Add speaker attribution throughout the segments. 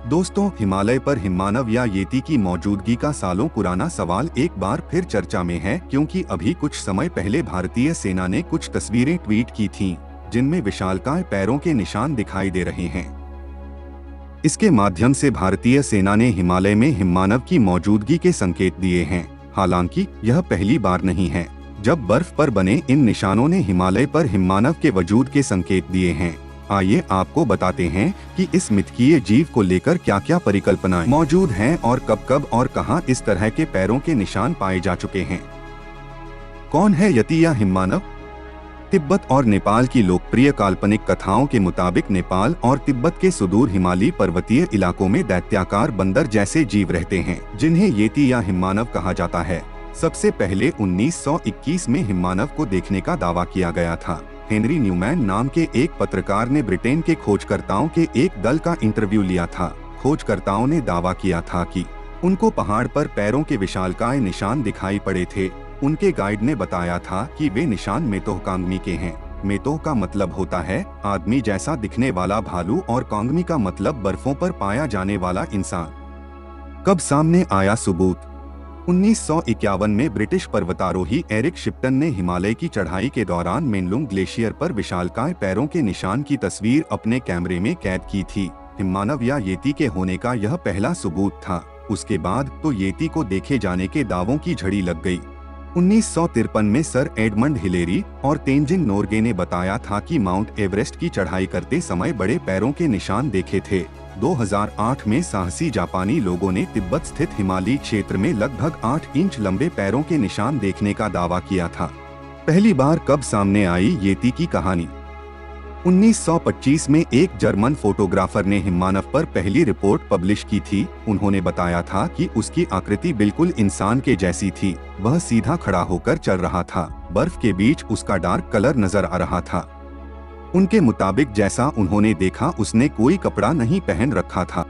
Speaker 1: दोस्तों, हिमालय पर हिममानव या येती की मौजूदगी का सालों पुराना सवाल एक बार फिर चर्चा में है, क्योंकि अभी कुछ समय पहले भारतीय सेना ने कुछ तस्वीरें ट्वीट की थीं, जिनमें विशालकाय पैरों के निशान दिखाई दे रहे हैं। इसके माध्यम से भारतीय सेना ने हिमालय में हिममानव की मौजूदगी के संकेत दिए हैं। हालांकि यह पहली बार नहीं है जब बर्फ पर बने इन निशानों ने हिमालय पर हिममानव के वजूद के संकेत दिए हैं। आइए आपको बताते हैं कि इस मिथकीय जीव को लेकर क्या क्या परिकल्पनाएं मौजूद हैं और कब कब और कहां इस तरह के पैरों के निशान पाए जा चुके हैं। कौन है यति या हिममानव? तिब्बत और नेपाल की लोकप्रिय काल्पनिक कथाओं के मुताबिक नेपाल और तिब्बत के सुदूर हिमालयी पर्वतीय इलाकों में दैत्याकार बंदर जैसे जीव रहते हैं, जिन्हें येती या हिममानव कहा जाता है। सबसे पहले 1921 में हिममानव को देखने का दावा किया गया था। हेनरी न्यूमैन नाम के एक पत्रकार ने ब्रिटेन के खोजकर्ताओं के एक दल का इंटरव्यू लिया था। खोजकर्ताओं ने दावा किया था कि उनको पहाड़ पर पैरों के विशालकाय निशान दिखाई पड़े थे। उनके गाइड ने बताया था कि वे निशान मेतोह कांगमी के हैं। मेतोह का मतलब होता है आदमी जैसा दिखने वाला भालू और कांगमी का मतलब बर्फों पर पाया जाने वाला इंसान। कब सामने आया सबूत? 1951 में ब्रिटिश पर्वतारोही एरिक शिप्टन ने हिमालय की चढ़ाई के दौरान मेनलुंग ग्लेशियर पर विशालकाय पैरों के निशान की तस्वीर अपने कैमरे में कैद की थी। हिममानव या येती के होने का यह पहला सबूत था। उसके बाद तो येती को देखे जाने के दावों की झड़ी लग गई। 1953 में सर एडमंड हिलेरी और तेंजिंग नोर्गे ने बताया था कि माउंट एवरेस्ट की चढ़ाई करते समय बड़े पैरों के निशान देखे थे। 2008 में साहसी जापानी लोगों ने तिब्बत स्थित हिमालयी क्षेत्र में लगभग 8 इंच लंबे पैरों के निशान देखने का दावा किया था। पहली बार कब सामने आई येती की कहानी? 1925 में एक जर्मन फोटोग्राफर ने हिममानव पर पहली रिपोर्ट पब्लिश की थी। उन्होंने बताया था कि उसकी आकृति बिल्कुल इंसान के जैसी थी। वह सीधा खड़ा होकर चल रहा था। बर्फ के बीच उसका डार्क कलर नजर आ रहा था। उनके मुताबिक जैसा उन्होंने देखा, उसने कोई कपड़ा नहीं पहन रखा था।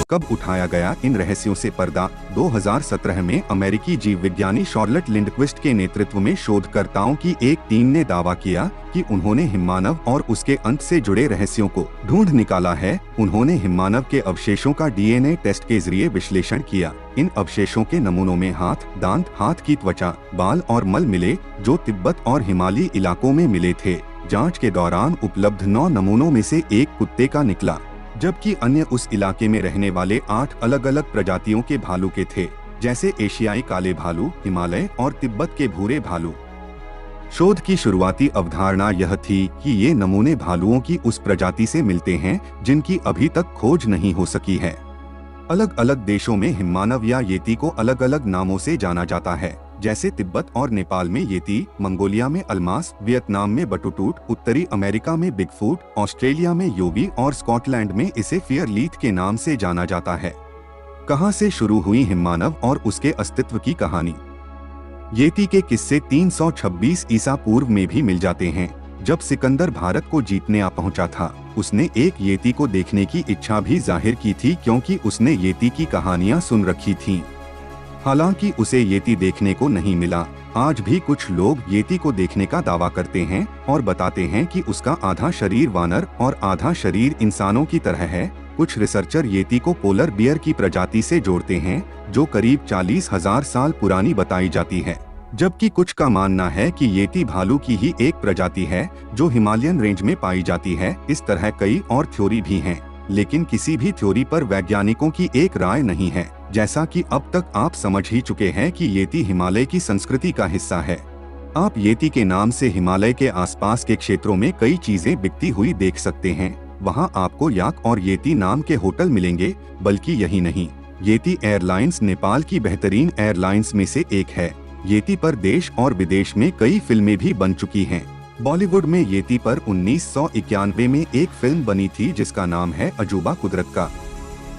Speaker 1: कब उठाया गया इन रहस्यों से पर्दा? 2017 में अमेरिकी जीव विज्ञानी शॉर्लेट लिंडक्विस्ट के नेतृत्व में शोधकर्ताओं की एक टीम ने दावा किया कि उन्होंने हिममानव और उसके अंत से जुड़े रहस्यों को ढूंढ निकाला है। उन्होंने हिममानव के अवशेषों का डीएनए टेस्ट के जरिए विश्लेषण किया। इन अवशेषों के नमूनों में हाथ, दांत, हाथ की त्वचा, बाल और मल मिले, जो तिब्बत और हिमालयी इलाकों में मिले थे। जाँच के दौरान उपलब्ध 9 नमूनों में से एक कुत्ते का निकला, जबकि अन्य उस इलाके में रहने वाले 8 अलग अलग प्रजातियों के भालू के थे, जैसे एशियाई काले भालू, हिमालय और तिब्बत के भूरे भालू। शोध की शुरुआती अवधारणा यह थी कि ये नमूने भालुओं की उस प्रजाति से मिलते हैं जिनकी अभी तक खोज नहीं हो सकी है। अलग अलग देशों में हिममानव या येती को अलग अलग नामों से जाना जाता है, जैसे तिब्बत और नेपाल में येती, मंगोलिया में अल्मास, वियतनाम में बटुटूट, उत्तरी अमेरिका में बिगफूट, ऑस्ट्रेलिया में योगी और स्कॉटलैंड में इसे फियरलीथ के नाम से जाना जाता है। कहां से शुरू हुई हिममानव और उसके अस्तित्व की कहानी? येती के किस्से 326 ईसा पूर्व में भी मिल जाते हैं। जब सिकंदर भारत को जीतने आ पहुंचा था, उसने एक येती को देखने की इच्छा भी जाहिर की थी, क्योंकि उसने येती की कहानियां सुन रखी थीं। हालांकि उसे येती देखने को नहीं मिला। आज भी कुछ लोग येती को देखने का दावा करते हैं और बताते हैं कि उसका आधा शरीर वानर और आधा शरीर इंसानों की तरह है। कुछ रिसर्चर येती को पोलर बियर की प्रजाति से जोड़ते हैं, जो करीब 40,000 साल पुरानी बताई जाती है, जबकि कुछ का मानना है कि येती भालू की ही एक प्रजाति है जो हिमालयन रेंज में पाई जाती है। इस तरह कई और थ्योरी भी हैं, लेकिन किसी भी थ्योरी पर वैज्ञानिकों की एक राय नहीं है। जैसा कि अब तक आप समझ ही चुके हैं कि येती हिमालय की संस्कृति का हिस्सा है। आप येती के नाम से हिमालय के आसपास के क्षेत्रों में कई चीजें बिकती हुई देख सकते हैं। वहां आपको याक और येती नाम के होटल मिलेंगे। बल्कि यही नहीं, येती एयरलाइंस नेपाल की बेहतरीन एयरलाइंस में से एक है। येती पर देश और विदेश में कई फिल्में भी बन चुकी हैं। बॉलीवुड में येती पर 1991 में एक फिल्म बनी थी जिसका नाम है अजूबा कुदरत का।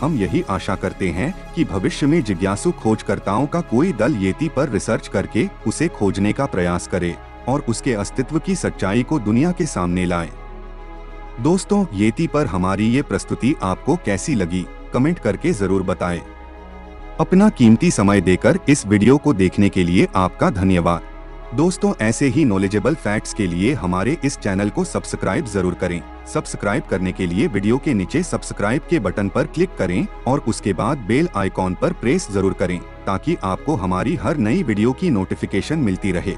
Speaker 1: हम यही आशा करते हैं कि भविष्य में जिज्ञासु खोजकर्ताओं का कोई दल येती पर रिसर्च करके उसे खोजने का प्रयास करे और उसके अस्तित्व की सच्चाई को दुनिया के सामने लाए। दोस्तों, येती पर हमारी ये प्रस्तुति आपको कैसी लगी, कमेंट करके जरूर बताएं। अपना कीमती समय देकर इस वीडियो को देखने के लिए आपका धन्यवाद। दोस्तों, ऐसे ही नॉलेजेबल फैक्ट्स के लिए हमारे इस चैनल को सब्सक्राइब जरूर करें। सब्सक्राइब करने के लिए वीडियो के नीचे सब्सक्राइब के बटन पर क्लिक करें और उसके बाद बेल आइकॉन पर प्रेस जरूर करें ताकि आपको हमारी हर नई वीडियो की नोटिफिकेशन मिलती रहे।